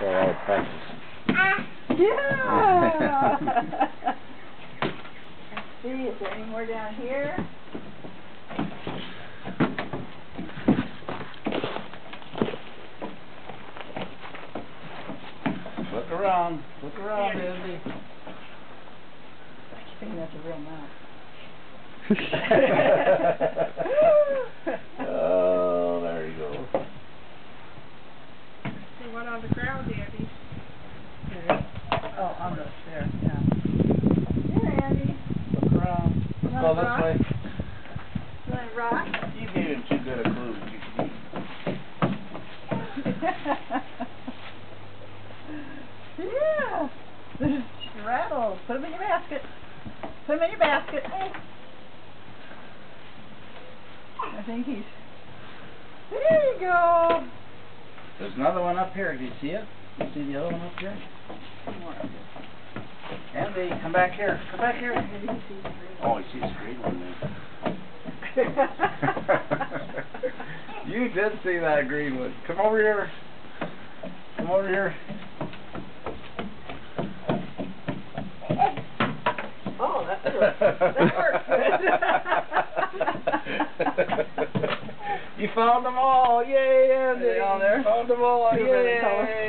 So I'll practice. Yeah! Let's see, is there any more down here? Look around, Andy. I think that's a real mouse. Oh, there you go. See one on the ground, Andy. Oh, on the there, yeah. Here, Andy. Look around. Let's go this rock? way. You want a rock? You gave him too good a clue. Yeah. There's rattles. Put them in your basket. Put them in your basket. I think he's... There you go. There's another one up here. Do you see it? You see the other one up here? More up here. Andy, come back here. Come back here. Maybe he sees the green Oh, he sees the green one there. You did see that green one. Come over here. Come over here. Oh, that works. That works. You found them all. Yay, Andy. Are they all there? You found them all. You better tell us. Yay.